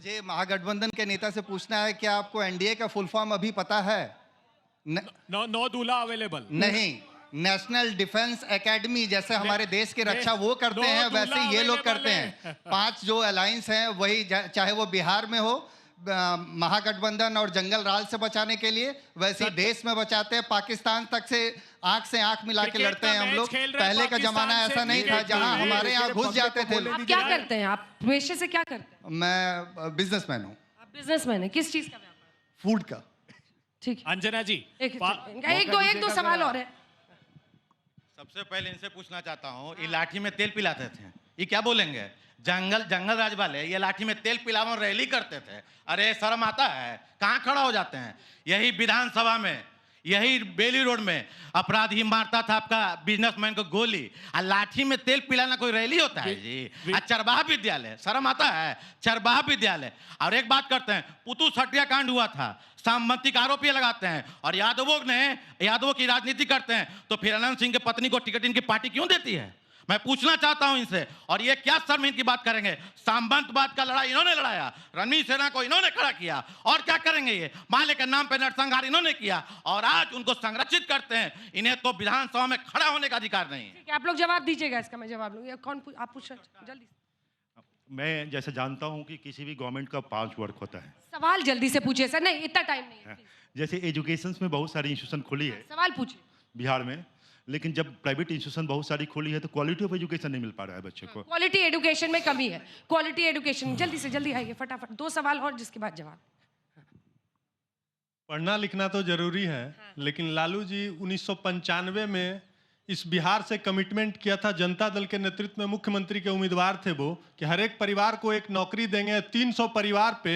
मुझे महागठबंधन के नेता से पूछना है, क्या आपको एनडीए का फुल फॉर्म अभी पता है? नो दूल्हा अवेलेबल नहीं, नेशनल डिफेंस एकेडमी जैसे हमारे देश की रक्षा वो करते हैं, वैसे ये लोग करते हैं। 5 जो अलायंस हैं वही, चाहे वो बिहार में हो महागठबंधन और जंगल राज से बचाने के लिए, वैसे देश में बचाते हैं। पाकिस्तान तक से आंख मिला के लड़ते हैं हम लोग। पहले का जमाना ऐसा नहीं था जहां हमारे यहाँ घुस जाते थे। आप क्या करते हैं? आप पेशे से क्या करते हैं? मैं बिजनेसमैन हूँ। आप बिजनेसमैन हैं? किस चीज का व्यापार? फूड का। ठीक है अंजना जी, एक दो सवाल और है। सबसे पहले इनसे पूछना चाहता हूँ, ये लाठी में तेल पिलाते थे, ये क्या बोलेंगे? जंगल राज वाले ये लाठी में तेल पिलावन रैली करते थे। अरे शर्म आता है? कहाँ खड़ा हो जाते हैं? यही विधानसभा में, यही बेली रोड में अपराधी मारता था आपका बिजनेसमैन को गोली, और लाठी में तेल पिलाना कोई रैली होता है जी? चरवाहा विद्यालय, शर्म आता है? चरवाहा विद्यालय। और एक बात करते हैं, पुतु हत्या कांड हुआ था, सामंती का आरोपी लगाते हैं, और यादवों की राजनीति करते हैं, तो फिर अनंत सिंह की पत्नी को टिकट इनकी पार्टी क्यों देती है? मैं पूछना चाहता हूं इनसे। और ये क्या शर्मिंदगी की बात करेंगे? सामंतवाद का लड़ाई इन्होंने लड़ाया, रणवीर सेना को इन्होंने खड़ा किया, और क्या करेंगे? ये माले के नाम पे नरसंहार इन्होंने किया, और आज उनको संरक्षित करते हैं। इन्हें तो विधानसभा में खड़ा होने का अधिकार नहीं है। आप लोग जवाब दीजिएगा इसका, मैं जवाब लूंगी। कौन आप पूछ जल्दी? मैं जैसे जानता हूं कि किसी भी गवर्नमेंट का 5 वर्क होता है। सवाल जल्दी से पूछिए सर, नहीं इतना टाइम नहीं है। जैसे एजुकेशन में बहुत सारी इंस्टीट्यूशन खुली है सवाल पूछिए बिहार में, लेकिन जब प्राइवेट इंस्टीट्यूशन बहुत सारी खुली है तो क्वालिटी ऑफ एजुकेशन नहीं मिल पा रहा है बच्चों को। क्वालिटी एजुकेशन में कमी है। क्वालिटी एजुकेशन जल्दी से जल्दी आइए फटाफट। 2 सवाल और, जिसके बाद जवाब। पढ़ना लिखना तो जरूरी है, लेकिन लालू जी 1995 में इस बिहार से कमिटमेंट किया था, जनता दल के नेतृत्व में मुख्यमंत्री के उम्मीदवार थे वो, कि हर एक परिवार को एक नौकरी देंगे, 300 परिवार पे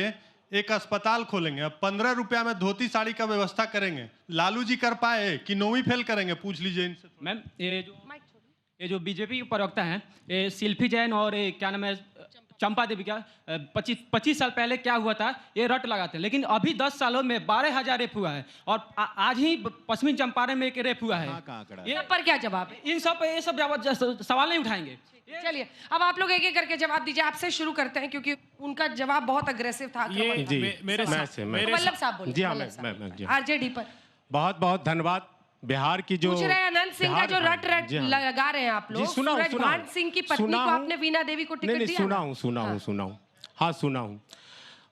एक अस्पताल खोलेंगे, अब 15 रुपया में धोती साड़ी का व्यवस्था करेंगे। लालू जी कर पाए कि 9वीं फेल करेंगे? पूछ लीजिए इनसे। मैम ये जो बीजेपी के प्रवक्ता हैं, ये शिल्पी जैन और क्या नाम है चंपा देवी, क्या 25 साल पहले क्या हुआ था ये रट लगाते हैं, लेकिन अभी 10 सालों में 12,000 रेप हुआ है, और आज ही पश्चिमी चंपारण में एक रेप हुआ है। ये पर क्या जवाब है? इन सब ये सब सवाल नहीं उठाएंगे। चलिए अब आप लोग एक एक करके जवाब दीजिए। आपसे शुरू करते हैं क्योंकि उनका जवाब बहुत अग्रेसिव था। वल्लभ साहब बोलिए, आरजेडी पर। बहुत बहुत धन्यवाद। बिहार की जो पूछ रहे हैं अनंत सिंह का जो रट लगा रहे हैं आप लोग, सूरज भान सिंह की पत्नी को आपने वीणा देवी को टिकट दिया? सुना हूँ।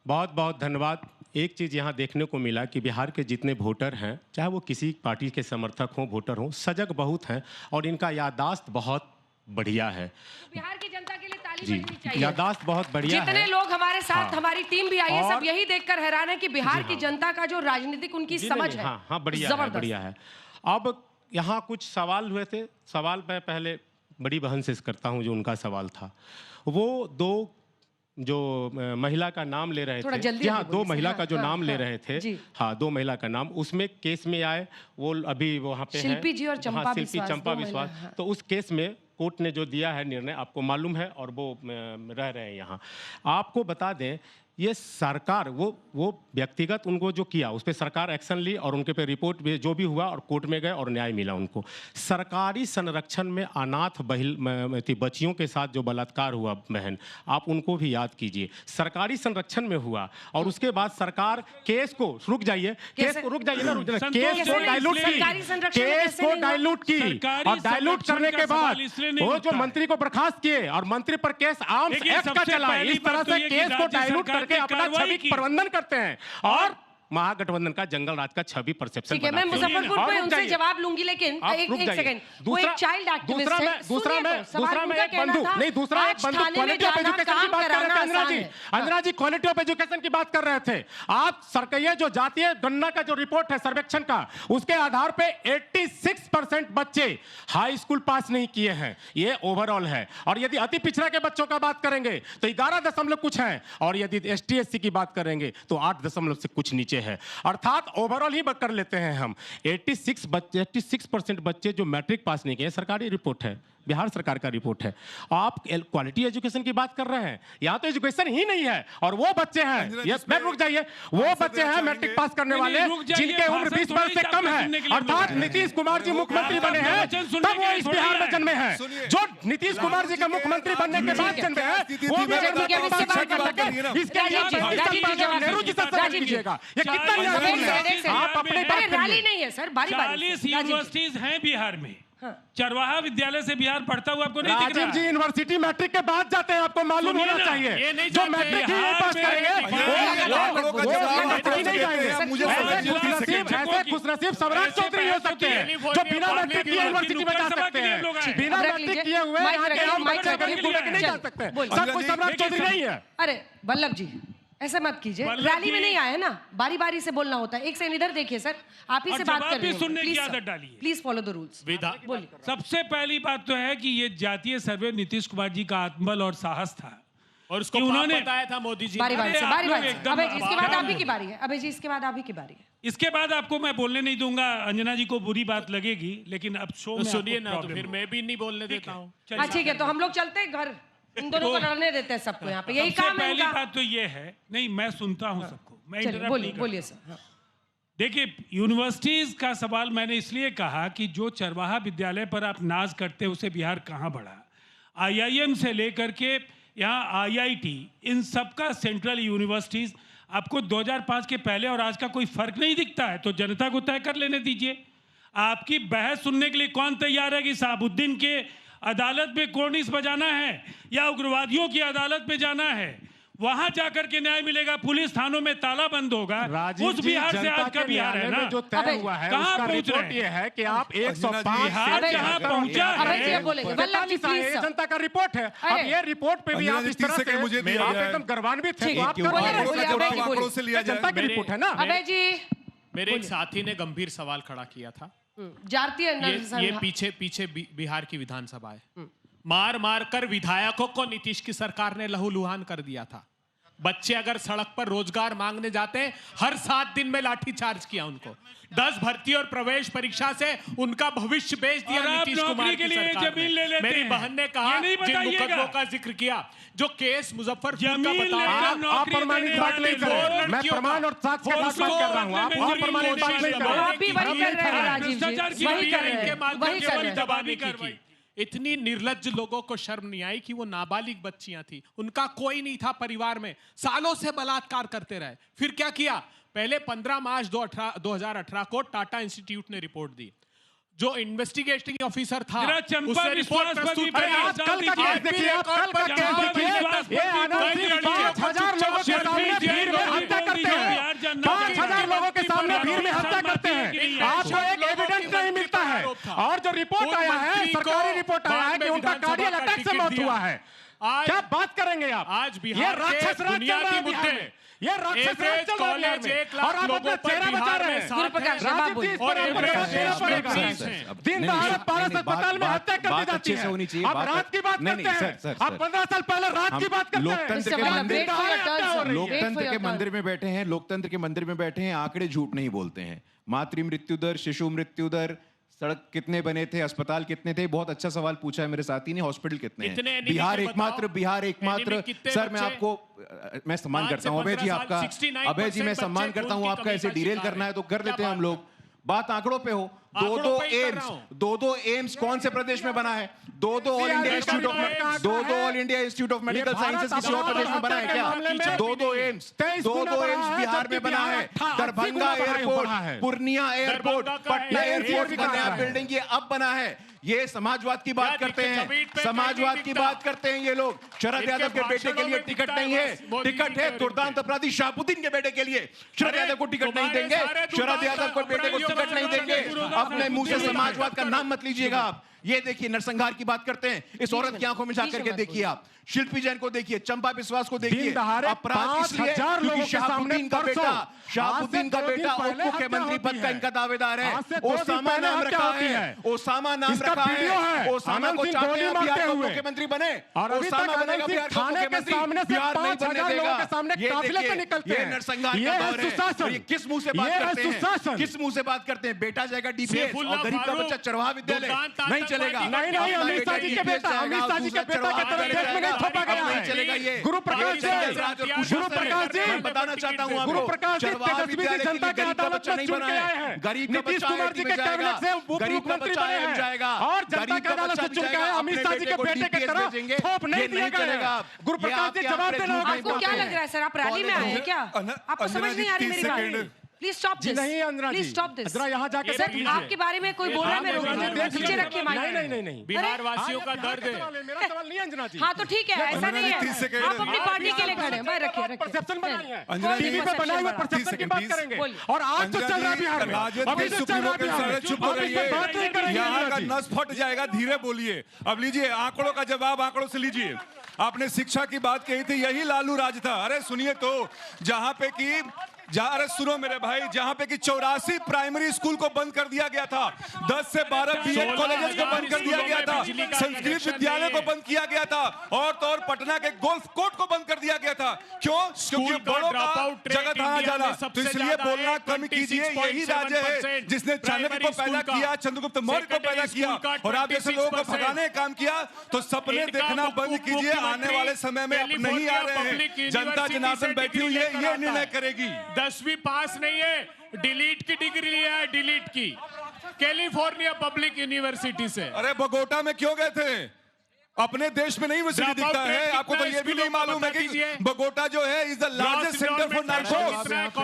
बहुत बहुत धन्यवाद। एक चीज़ यहाँ देखने को मिला कि बिहार के जितने वोटर हैं, चाहे वो किसी पार्टी के समर्थक हों, वोटर हों, सजग बहुत हैं, और इनका याददाश्त बहुत बढ़िया है। तो बिहार की जनता के लिए ताली बजनी चाहिए। याददाश्त बहुत बढ़िया है। जितने लोग हमारे साथ, हमारी टीम भी आई है, सब यही देखकर हैरान है कि बिहार की जनता का जो राजनीतिक उनकी समझ है, हाँ बढ़िया है। अब यहाँ कुछ सवाल हुए थे। सवाल मैं पहले बड़ी बहन से करता हूँ, जो उनका सवाल था, वो 2 जो महिला का नाम ले रहे थे, जी हाँ, 2 महिला का जो नाम ले रहे थे, हाँ 2 महिला का नाम उसमें केस में आए, वो अभी वहाँ पे शिल्पी जी और चंपा विश्वास। तो उस केस में कोर्ट ने जो दिया है निर्णय, आपको मालूम है, और वो रह रहे हैं यहाँ। आपको बता दें, ये सरकार वो व्यक्तिगत उनको जो किया उस पर सरकार एक्शन ली, और उनके पे रिपोर्ट भी जो भी हुआ, और कोर्ट में गए और न्याय मिला उनको। सरकारी संरक्षण में अनाथ बच्चियों के साथ जो बलात्कार हुआ बहन, आप उनको भी याद कीजिए। सरकारी संरक्षण में हुआ, और उसके बाद सरकार केस को रुक जाइए केस को डाइल्यूट की, और डाइल्यूट करने के बाद वो जो मंत्री को बर्खास्त किए, और मंत्री पर केस आर्म्स एक्ट का चला। इस तरह से केस को डाइल्यूट करके अपना छवि प्रबंधन करते हैं, और महागठबंधन का जंगल राज का छवि परसेप्शन। ठीक है, मैं मुजफ्फरपुर पे उनसे जवाब लूंगी, लेकिन एक सेकंड, वो एक चाइल्ड एक्टिविस्ट है। दूसरा मैं एक बंधु, नहीं दूसरा एक बंधु क्वालिटी ऑफ एजुकेशन की बात कर रहे थे। अंजना जी क्वालिटी ऑफ एजुकेशन की बात कर रहे थे आप। सरकैया जो जातीय गणना का जो रिपोर्ट है सर्वेक्षण का, उसके आधार पे 86% बच्चे हाई स्कूल पास नहीं किए हैं, ये ओवरऑल है। और यदि अति पिछड़ा के बच्चों का बात करेंगे तो 11 दशमलव कुछ है, और यदि ST SC की बात करेंगे तो 8 दशमलव से कुछ नीचे है। अर्थात ओवरऑल ही कर लेते हैं हम। 86% बच्चे जो मैट्रिक पास नहीं किए, सरकारी रिपोर्ट है, बिहार सरकार का रिपोर्ट है। आप क्वालिटी एजुकेशन की बात कर रहे हैं, यहाँ तो एजुकेशन ही नहीं है। और वो बच्चे हैं, ये मैं रुक जाइए, वो बच्चे हैं मैट्रिक पास करने वाले जिनके उम्र 20 वर्ष से कम है, अर्थात नीतीश कुमार जी मुख्यमंत्री बने हैं तब वो इस बिहार में जन्मे हैं। जो नीतीश कुमार जी का मुख्यमंत्री बनने के बाद जन्मे हैं वो भी नेहरू जी से सवाल कीजिएगा। ये कितना आप अपने रैली नहीं है सर, बारी 40 यूनिवर्सिटीज हैं बिहार में। चरवाहा विद्यालय से बिहार पढ़ता हुआ आपको नहीं दिख रहा? राजीव जी यूनिवर्सिटी मैट्रिक के बाद जाते हैं, आपको मालूम होना चाहिए। जो मैट्रिक ही पास करेंगे ऐसे खुशनसीब स्वराज चौधरी हो सकते हैं जो बिना मैट्रिक किए यूनिवर्सिटी में जा सकते हैं। बिना मैट्रिक किए हुए नहीं जा सकते। सब कोई स्वराज चौधरी नहीं है। अरे वल्लभ जी ऐसा मत कीजिए, रैली में नहीं आए ना, बारी बारी से बोलना होता है। एक सेकंड इधर देखिए सर, आप ही से बात कर रहे हैं, सुनने की आदत डालिए, प्लीज फॉलो द रूल्स। सबसे पहली बात तो है कि ये जातीय सर्वे नीतीश कुमार जी का आत्मबल और साहस था, और उसको उन्होंने बताया था मोदी जी। बारी बारी से अबे जी इसके बाद आप ही की बारी है। अबे जी इसके बाद आप ही की बारी है। इसके बाद आपको मैं बोलने नहीं दूंगा, अंजना जी को बुरी बात लगेगी, लेकिन अब शो में सुनिए ना, तो फिर मैं भी नहीं बोलने देता हूँ। हाँ ठीक है, तो हम लोग चलते हैं घर, इन दोनों को रहने देते हैं सबको यहाँ पे, यही काम है। पहली बात तो ये है, नहीं मैं सुनता हूँ सबको, मैं इंटरप्ट नहीं बोलिए सर। देखिए यूनिवर्सिटीज का सवाल मैंने इसलिए कहा कि जो चरवाहा विद्यालय पर आप नाज करते हैं उसे बिहार कहाँ बढ़ा। IIM से लेकर के यहाँ IIT, इन सबका सेंट्रल यूनिवर्सिटीज आपको 2005 के पहले और आज का कोई फर्क नहीं दिखता है, तो जनता को तय कर लेने दीजिए। आपकी बहस सुनने के लिए कौन तैयार है कि साबुद्दीन के अदालत में कोर्निस बजाना है या उग्रवादियों की अदालत में जाना है? वहां जाकर के न्याय मिलेगा। पुलिस थानों में ताला बंद होगा। उस बिहार से आज का बिहार है ना, जो तय हुआ है कहाँ पहुंच रहे हैं? ये है कि आप 105 बिहार जहाँ पहुंचा है, जनता का रिपोर्ट है। अब ये रिपोर्ट पे भी आप इस तरह से आप एकदम गर्वान्वित हैं, जनता की रिपोर्ट है ना। अबे जी मेरे एक साथी ने गंभीर सवाल खड़ा किया था, ये पीछे बिहार की विधानसभा है, मार मार कर विधायकों को नीतीश की सरकार ने लहूलुहान कर दिया था। बच्चे अगर सड़क पर रोजगार मांगने जाते हैं, हर 7 दिन में लाठीचार्ज किया उनको। 10 भर्ती और प्रवेश परीक्षा से उनका भविष्य बेच दिया नीतीश कुमार की सरकार ने। मेरी बहन ने कहा, जिन मुकदमों का जिक्र किया, जो केस मुजफ्फरपुर का बताया, आप प्रमाणित बात नहीं कर रहे, मैं प्रमाण और साक्ष्य के साथ बात कर रहा हूं। आप प्रमाणित बात नहीं कर रहे, आप भी वही कर रहे हैं राजीव जी, वही कर रहे हैं, दबाने की। इतनी निर्लज्ज लोगों को शर्म नहीं आई कि वो नाबालिग बच्चियां थी, उनका कोई नहीं था परिवार में, सालों से बलात्कार करते रहे। फिर क्या किया? पहले 15 मार्च 2018 को टाटा इंस्टीट्यूट ने रिपोर्ट दी। जो इन्वेस्टिगेटिंग ऑफिसर था उसने रिपोर्ट प्रस्तुत की। कल का केस देखिए, कल का केस देखिए, ये आनंद सिंह 5000 लोगों के सामने भीड़ में हत्या करते हैं, 5000 लोगों के सामने भीड़ में हत्या करते हैं, आपको एक एविडेंस नहीं मिलता है। और जो रिपोर्ट आया है, सरकारी रिपोर्ट आया है कि उनका कार्डियक अटैक से मौत हुआ है। क्या बात करेंगे आप? आज बिहार के बुनियादी मुद्दे, ये राक्षस राज चल रहा है और आप अपना चेहरा बचा रहे हैं। दिन दहाड़े पारस अस्पताल में हत्या कर दी जाती है। आप रात की बात करते हैं, आप 15 साल पहले रात की बात करते हैं। लोकतंत्र के मंदिर में बैठे हैं, लोकतंत्र के मंदिर में बैठे हैं, आंकड़े झूठ नहीं बोलते हैं। मातृ मृत्यु दर, शिशु मृत्यु दर, सड़क कितने बने थे, अस्पताल कितने थे, बहुत अच्छा सवाल पूछा है मेरे साथी ने। हॉस्पिटल कितने हैं? बिहार एकमात्र सर, मैं आपको मैं सम्मान करता हूं अभय जी आपका, अभय जी मैं सम्मान करता हूं आपका। ऐसे डिरेल करना है तो कर लेते हैं हम लोग। बात आंकड़ों पे हो, 2 एम्स कौन से प्रदेश में बना है? 2 all India institute of medical sciences किसी और प्रदेश में बना है क्या? 2 एम्स बिहार में बना है। Darbhanga airport, Purnia airport, Patna airport का नया बिल्डिंग ये अब बना है। ये समाजवाद की बात करते हैं, समाजवाद की बात करते हैं ये लोग। शरद यादव के बेटे के लिए टिकट नहीं है, टिकट है दुर्दांत अपराधी शाहबुद्दीन के बेटे के लिए। शरद यादव को टिकट नहीं देंगे, शरद यादव को बेटे को टिकट नहीं देंगे। अपने मुंह से समाजवाद का नाम मत लीजिएगा आप। ये देखिए नरसंहार की बात करते हैं, इस औरत की आंखों में जाकर के देखिए आप। शिल्पी जैन को देखिए, चंपा विश्वास को देखिए। अपराध इसलिए क्योंकि शाहबुद्दीन का बेटा शहाबुद्दीन का बेटा उप मुख्यमंत्री पद का इनका दावेदार है। ओसामा नाम रखा है, ओसामा नाम रखा है। ओसामा को चाहते हैं बिहार का मुख्यमंत्री बने, ओसामा बनेगा बिहार का मुख्यमंत्री, बिहार नहीं बनने देगा। ये नरसंहार का दौर है। ये किस मुंह से बात करते हैं, किस मुंह से बात करते हैं? बेटा जाएगा डीपीएस और गरीब का बच्चा चरवाहा विद्यालय, नहीं चलेगा। नहीं, अमित शाह जी के बेटा की तरफ देश में नहीं थोपा गया है। चलेगा ये गुरु प्रकाश जी बताना चाहता हूँ आपको, गुरु प्रकाश जी तेजस्वी जी जनता के अदालत में चुन के आए हैं। गरीब का नीतीश बच्चा कुमार जी के कैबिनेट से उप मुख्यमंत्री बने हैं जाएगा और जनता के अदालत से चुन के आए। अमित शाह जी के बेटे की तरह थोप नहीं दिया गया। गुरु प्रकाश जी जवाब देना होगा। आपको क्या लग रहा है सर, आप रैली में आए हैं क्या? आपको समझ नहीं आ रही मेरी बात? Please stop this. नहीं अंजना जी, प्लीज स्टॉप दिस। जरा यहाँ जाके सर, आपके बारे में कोई बोल रहा है, मैं रोक नीचे रखिए माइक। नहीं बिहार वासियों का दर्द है। मेरा सवाल नहीं अंजना जी। हाँ तो ठीक है, ऐसा नहीं है, आप अपनी पार्टी के लिए खड़े हैं। भाई रखिए परसेप्शन बनाई है, टीवी पे बनाए हुए परसेप्शन की बात करेंगे। और आज तो चल रहा है बिहार में, अभी तो चल रहा है बिहार में, चुप हो रहिए, बात नहीं करेंगे। यहाँ का नस फट जाएगा, धीरे बोलिए। अब लीजिए आंकड़ों का जवाब, आंकड़ों से लीजिए। आपने शिक्षा की बात कही थी, यही लालू राज था। अरे सुनिए तो, जहां पे कि अरे सुनो मेरे भाई, जहां पे कि 84 प्राइमरी स्कूल को बंद कर दिया गया था, 10 से 12 बीएड कॉलेजेस को बंद कर दिया गया था, संस्कृत विद्यालय को बंद किया गया था, और तो और पटना के गोल्फ कोर्ट को बंद कर दिया गया था। क्यों? क्योंकि बड़ों का जगह था जाना, तो इसलिए बोलना कम कीजिए। यही राज्य है जिसने चाणक्य को पैदा किया, चंद्रगुप्त मौर्य को पैदा किया, और आप जैसे लोगों को भगाने का काम किया। तो सपने देखना बंद कीजिए, आने वाले समय में अब नहीं आ रहे हैं। जनता जनार्दन बैठी हुई है, ये निर्णय करेगी। 10वीं पास नहीं है, डिलीट की डिग्री लिया है, डिलीट की, कैलिफोर्निया पब्लिक यूनिवर्सिटी से। अरे बगोटा में क्यों गए थे? अपने देश में नहीं यूनिवर्सिटी दिखता है आपको? तो ये भी नहीं मालूम है कि बगोटा जो है is the largest centre for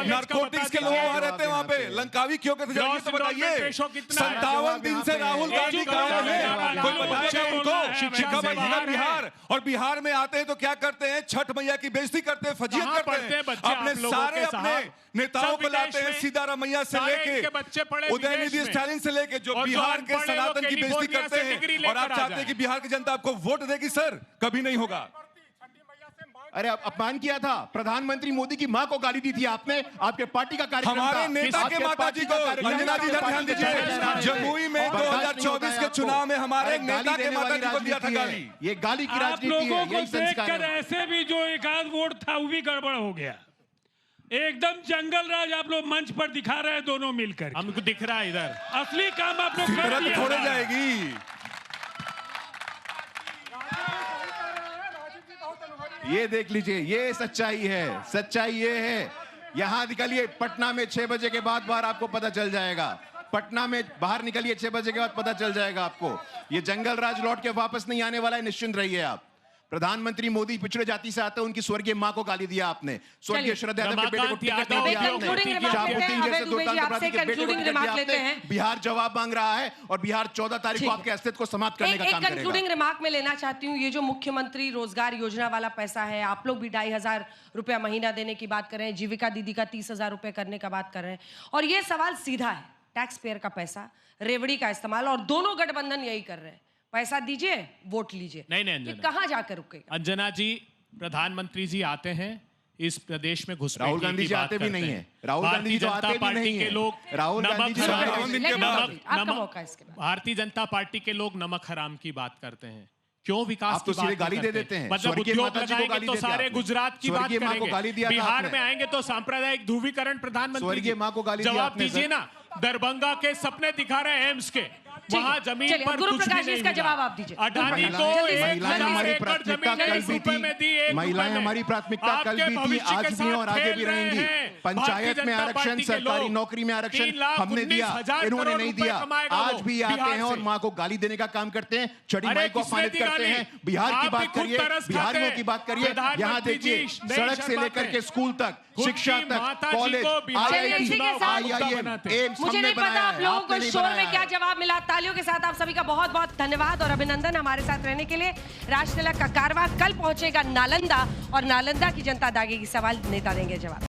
narcotics के लोग वहां रहते हैं। वहां पे लंकावी क्यों कहते हैं तो बताइए। 57 दिन से राहुल गांधी गाँव में, कोई बताएगा उनको? शिक्षा मंत्री बिहार, और बिहार में आते हैं तो क्या करते हैं? छठ मैया की बेइज्जती करते हैं, फजीहत करते हैं, अपने सारे अपने नेताओं को लाते हैं, सीतारामैया से लेके उदयनिधि स्टालिन से लेके, जो बिहार के सनातन की बेइज्जती करते हैं। और आप चाहते हैं कि बिहार की जनता आपको वोट देगी? सर कभी नहीं होगा। अरे अपमान किया था, प्रधानमंत्री मोदी की मां को गाली दी थी आपने, आपके पार्टी का कार्यक्रम, हमारे नेता के माता जी को। अंजना जी ध्यान दीजिए, जमुई में 2024 के चुनाव में हमारे नेता के माता जी को दिया था गाली। ये गाली की राजनीति है, यही संस्कार है। ऐसे भी जो एक आध वोट था वो भी गड़बड़ हो गया, एकदम जंगल राज आप लोग मंच पर दिखा रहे हैं दोनों मिलकर। हमको दिख रहा है इधर, असली काम आप लोग कर दिए। छोड़े जाएगी। ये देख लीजिए, ये सच्चाई है, सच्चाई ये है। यहां निकलिए, पटना में 6 बजे के बाद बाहर आपको पता चल जाएगा। पटना में बाहर निकलिए 6 बजे के बाद पता चल जाएगा आपको। ये जंगल राज लौट के वापस नहीं आने वाला है, निश्चिंत रहिए आप। प्रधानमंत्री मोदी पिछड़े जाति से आते हैं, उनकी स्वर्गीय मां को गाली दिया आपने, स्वर्गीय शरद यादव के बेटे को टिकट नहीं दिया आपने। बिहार जवाब मांग रहा है और बिहार 14 तारीख को आपके अस्तित्व को समाप्त करने का काम करेगा। कंक्लूडिंग रिमार्क में लेना चाहती हूँ, ये जो मुख्यमंत्री रोजगार योजना वाला पैसा है, आप लोग भी 2,500 रुपया महीना देने की बात कर रहे हैं, जीविका दीदी का 30,000 रुपए करने का बात कर रहे हैं, और ये सवाल सीधा है, टैक्स पेयर का पैसा, रेवड़ी का इस्तेमाल, और दोनों गठबंधन यही कर रहे हैं। पैसा दीजिए, वोट लीजिए। नहीं अंजना, कहां जाकर रुकेगा? अंजना जी, प्रधानमंत्री जी आते हैं इस प्रदेश में घुसपैठ, राहुल गांधी जी आते भी नहीं है, राहुल गांधी जी आते भी नहीं है, लोग राहुल गांधी जी भारतीय जनता पार्टी के लोग नमक हराम की बात करते हैं। क्यों विकास आप तो सीधे गाली दे देते हैं। मतलब उद्योग लगाएंगे तो सारे गुजरात की बात करेंगे, बिहार में आएंगे तो सांप्रदायिक ध्रुवीकरण प्रधानमंत्री जवाब दीजिए ना। दरभंगा के सपने दिखा रहे हैं एम्स के, वहाँ जमीन पर गुरु प्रकाश जी, इसका जवाब आप दीजिए। अडानी को 1,000 एकड़ जमीन 20 रुपए में दी, महिलाएं हमारी प्राथमिकता कल भी थी, आज भी और आगे भी रहेंगी। पंचायत में आरक्षण, सरकारी नौकरी में आरक्षण हमने दिया, इन्होंने नहीं दिया। आज भी आते हैं और माँ को गाली देने का काम करते हैं, छठी माई को अपमानित करते हैं। बिहार की बात करिए, बिहारियों की बात करिए, यहाँ देखिए सड़क से लेकर के स्कूल तक, शिक्षा तक, कॉलेज, IIM, एम्स, मुझे नहीं पता आप लोगों को शोर में क्या जवाब मिला। तालियों के साथ आप सभी का बहुत बहुत धन्यवाद और अभिनंदन हमारे साथ रहने के लिए। राष्ट्र तिलक का कारवां कल पहुंचेगा नालंदा, और नालंदा की जनता दागेगी सवाल, नेता देंगे जवाब।